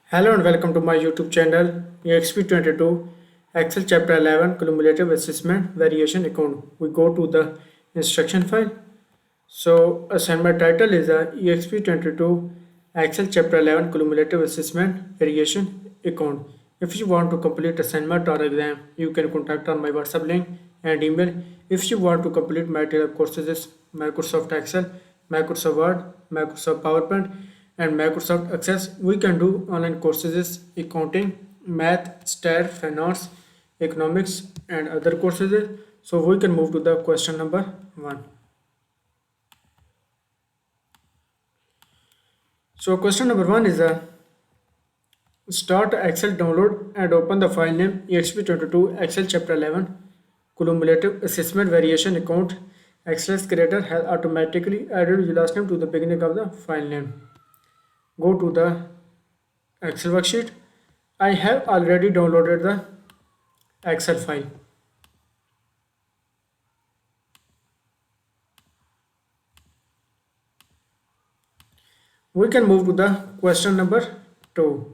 Hello and welcome to my YouTube channel EXP22 Excel Chapter 11 Cumulative Assessment Variation Account. We go to the instruction file. So assignment title is EXP22 Excel Chapter 11 Cumulative Assessment Variation Account. If you want to complete assignment or exam, you can contact on my WhatsApp link and email. If you want to complete MylTLab courses, Microsoft Excel, Microsoft Word, Microsoft PowerPoint, and Microsoft Access, we can do online courses, accounting, math, stat, finance, economics, and other courses. So we can move to the question number 1. So question number 1 is start Excel download and open the file name exp22 Excel chapter 11 cumulative assessment variation account. Excel's creator has automatically added your last name to the beginning of the file name. Go to the Excel worksheet. I have already downloaded the Excel file. We can move to the question number 2.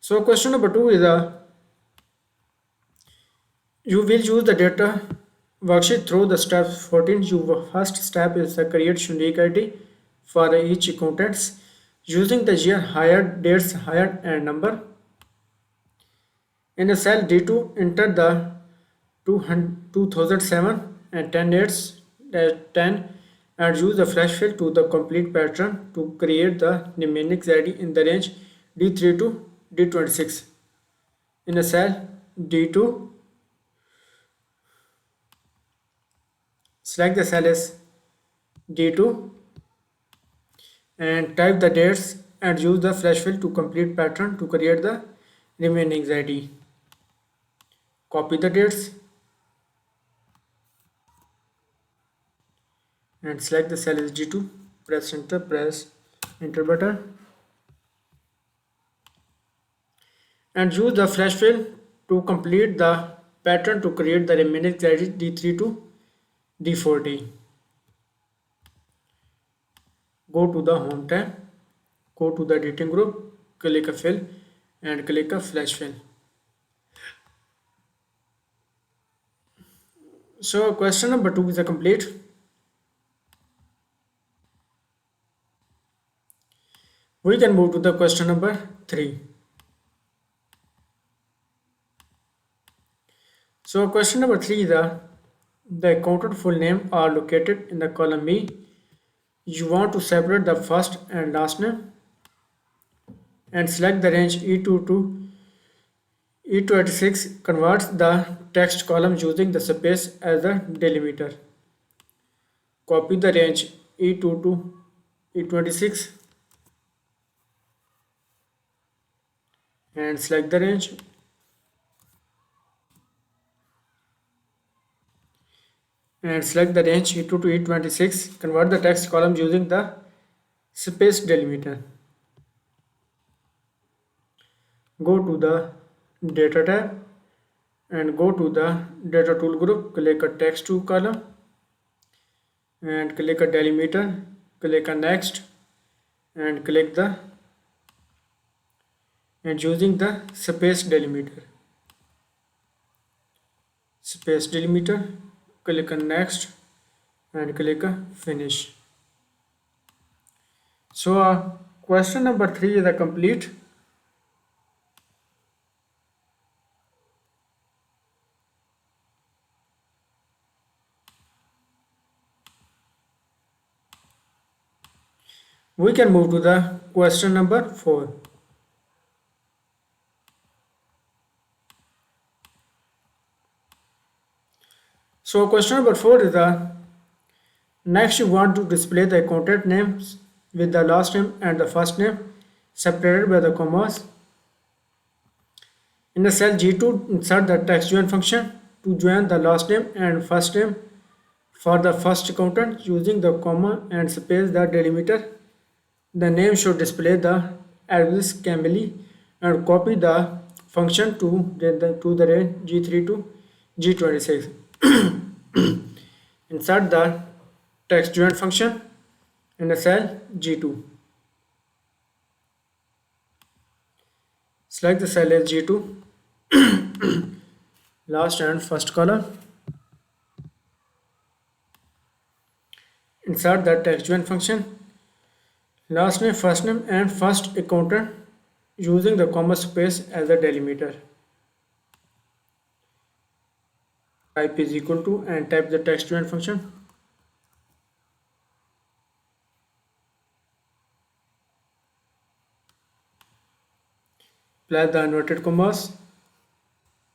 So question number 2 is you will use the data worksheet through the steps 14. Your first step is the create unique ID for each accountants using the year hired, dates hired, and number. In a cell D2, enter the 2007 and 10 dates 10 and use the flash fill to the complete pattern to create the remaining ID in the range D3 to D26. In a cell D2, select the cell as D2 and type the dates and use the flash fill to complete pattern to create the remaining ID. Copy the dates and select the cell as D2, press enter button and use the flash fill to complete the pattern to create the remaining ID D3 to D40. Go to the home tab, go to the editing group, click a fill and click a flash fill. So question number 2 is complete. We can move to the question number 3. So question number 3 is the accountant full name are located in the column E. You want to separate the first and last name and select the range E2 to E26. Converts the text column using the space as a delimiter. Copy the range E2 to E26 and select the range E2 to E26. Convert the text column using the space delimiter. Go to the data tab and go to the data tool group, click a text to column and click a delimiter, click a next and click the and using the space delimiter, click on next and click a finish. So question number 3 is a complete. We can move to the question number 4. So question number 4 is next you want to display the accountant names with the last name and the first name separated by the commas. In the cell G2, insert the text join function to join the last name and first name for the first accountant using the comma and space the delimiter. The name should display the address camely and copy the function to the range G3 to G26. Insert the text join function in the cell G2. Select the cell as G2, last and first column. Insert the text join function, last name, first name, and first accountant using the comma space as a delimiter. Type is equal to and type the text join function. Apply the inverted commas,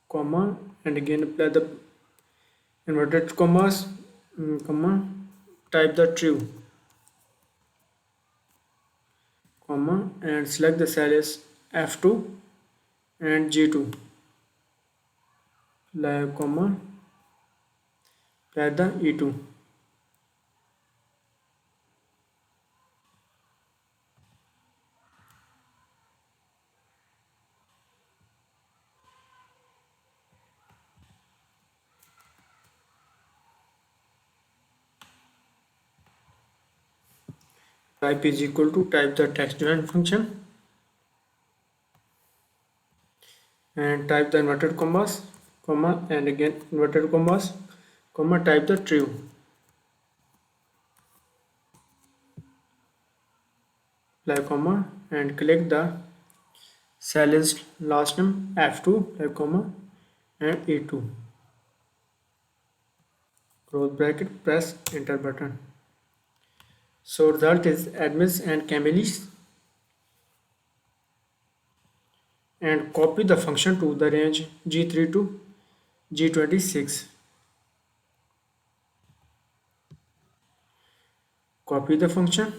comma, and again apply the inverted commas, comma, type the true, comma, and select the cell as F2 and G2, comma, apply the E2. Type is equal to type the text join function and type the inverted commas, comma, and again inverted commas, comma, type the true. Apply comma and click the cell is last name F2, comma, and E2. Close bracket, press enter button. So result is admins and Camilis, and copy the function to the range G3 to G26. Copy the function,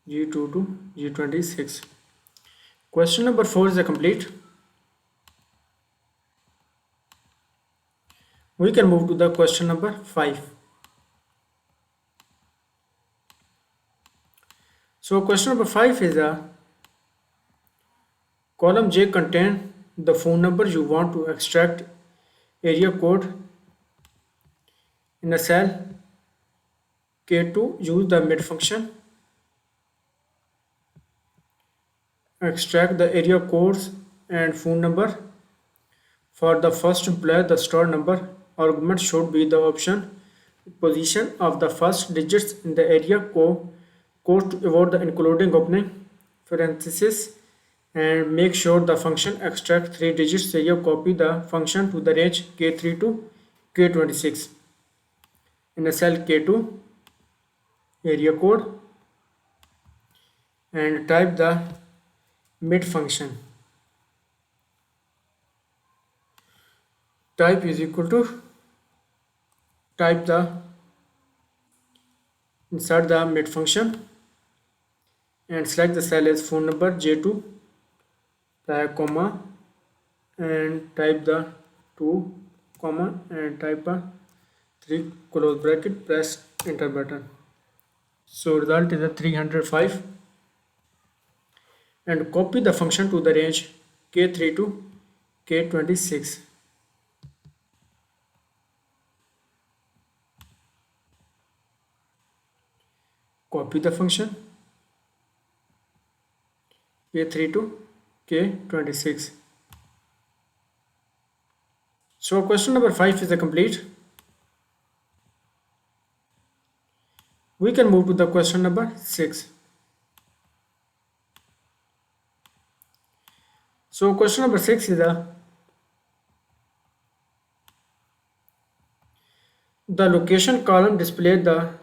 G2 to G26. Question number 4 is complete. We can move to the question number 5. So question number 5 is a column J contain the phone number you want to extract area code. In the cell K2, use the mid function. Extract the area codes and phone number. For the first employee, the store number argument should be the option position of the first digits in the area code to avoid the including opening parenthesis, and make sure the function extract 3 digits. So you copy the function to the range K3 to K26. In the cell K2 area code and type the mid function. Type is equal to type the insert the mid function and select the cell as phone number J2, comma, and type the 2, comma, and type a 3 close bracket, press enter button. So result is a 305, and copy the function to the range K3 to K26. Copy the function K3 to K26. So question number 5 is complete. We can move to the question number 6. So question number 6 is the location column display the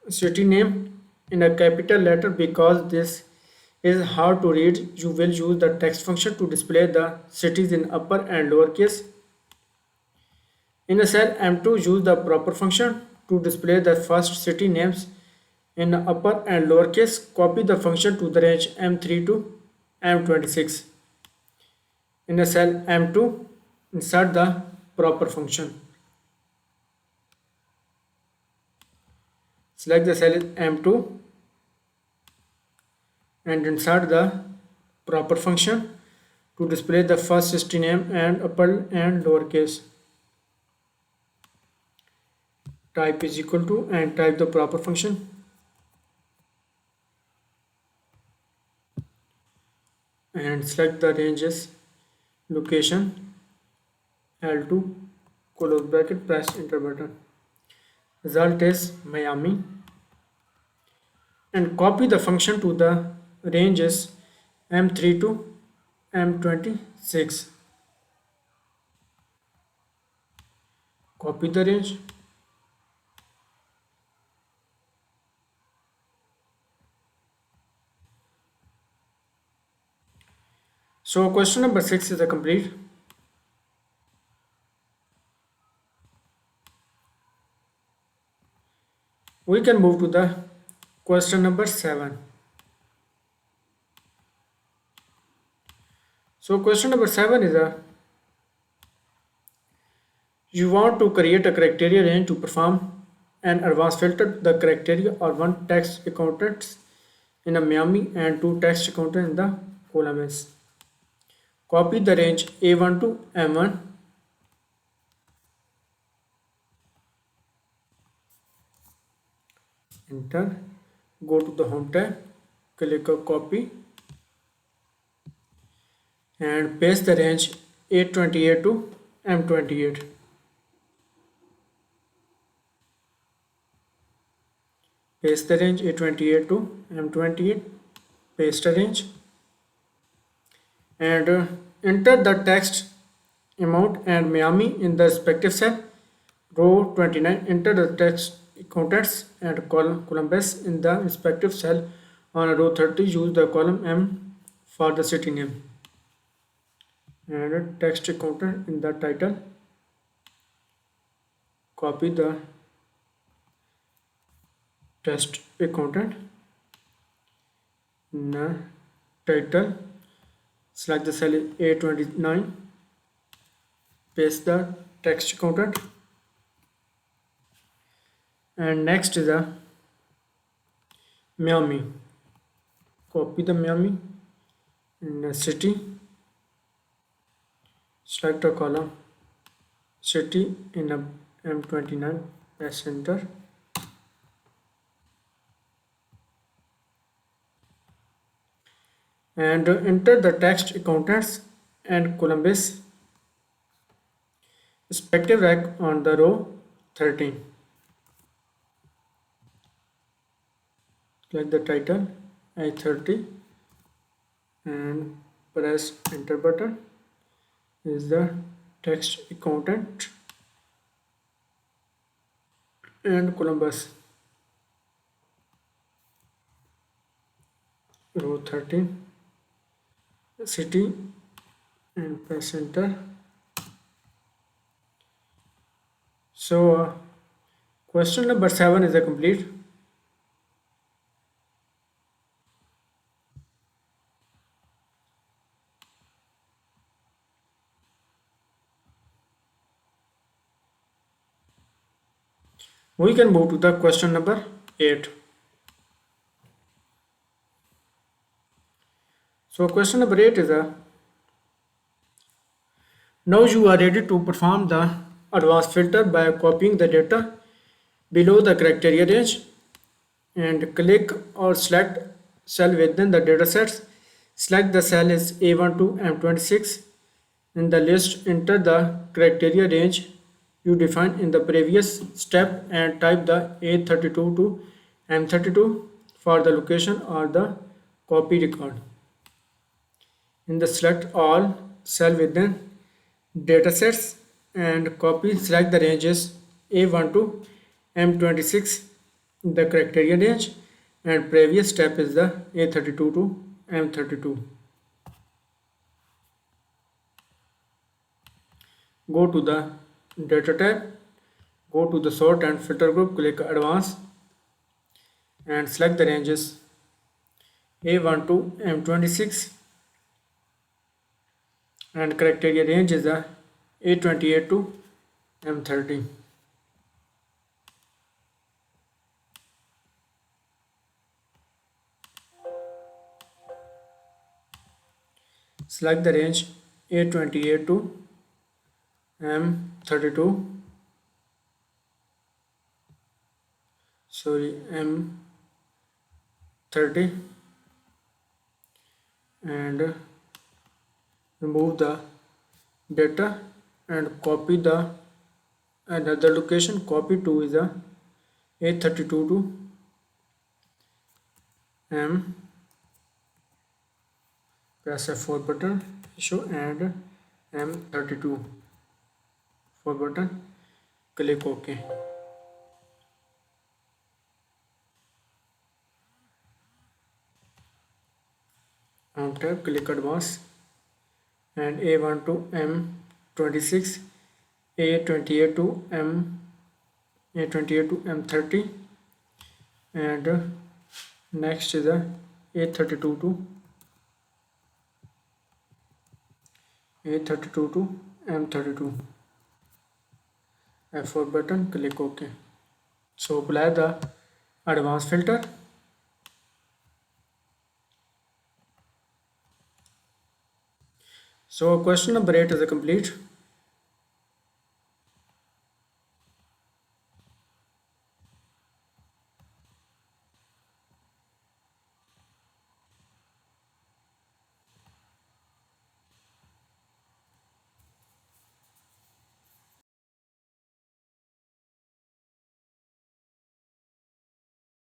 city name in a capital letter. Because this is hard to read, you will use the text function to display the cities in upper and lower case. In the cell M2, use the proper function to display the first city names in upper and lower case. Copy the function to the range M3 to M26. In the cell M2, insert the proper function. Select the cell M2 and insert the proper function to display the first city name and upper and lower case. type is equal to and type the proper function, and select the ranges location L2 close bracket, press enter button. Result is Miami, and copy the function to the ranges M3 to M26. Copy the range. So question number 6 is a complete. We can move to the question number 7. So question number 7 is a you want to create a criteria range to perform an advanced filter. The criteria are one text accountants in a Miami and two text accountants in the columns. Copy the range A1 to M1. Enter. Go to the home tab. Click on copy and paste the range A28 to M28. Paste the range A28 to M28. Paste the range and enter the text amount and Miami in the respective cell. Row 29, enter the text contents and column Columbus in the respective cell. On row 30, use the column M for the city name and text content in the title. Copy the text content in the title. Select the cell A29. Paste the text content. And next is the Miami. Copy the Miami in the city. Select a column city in a M29. Press enter. And enter the text contents and Columbus respective rank on the row 13. Select the title I30 and press enter button. Is the text content and Columbus row 13 city and press enter. So question number 7 is a complete. We can move to the question number 8. So question number 8 is a now you are ready to perform the advanced filter by copying the data below the criteria range and click or select cell within the datasets. Select the cell is A1 to M26. In the list, enter the criteria range you defined in the previous step and type the A32 to M32 for the location or the copy record. In the select all cell within datasets and copy select the ranges A1 to M26 the criteria range and previous step is the A32 to M32. Go to the data tab, go to the sort and filter group, click advanced and select the ranges A1 to M26 and criteria range is the A28 to M30. Select the range A28 to M32 M30 and remove the data and copy the another location. Copy to is a A32 to M. Press F4 button, show and M32 4 button, click OK. Tab, click advance and A1 to M26, A28 to A28 to M30 and next is a A32 to M32. F4 button, click OK. So apply the advanced filter. So question number 8 is complete.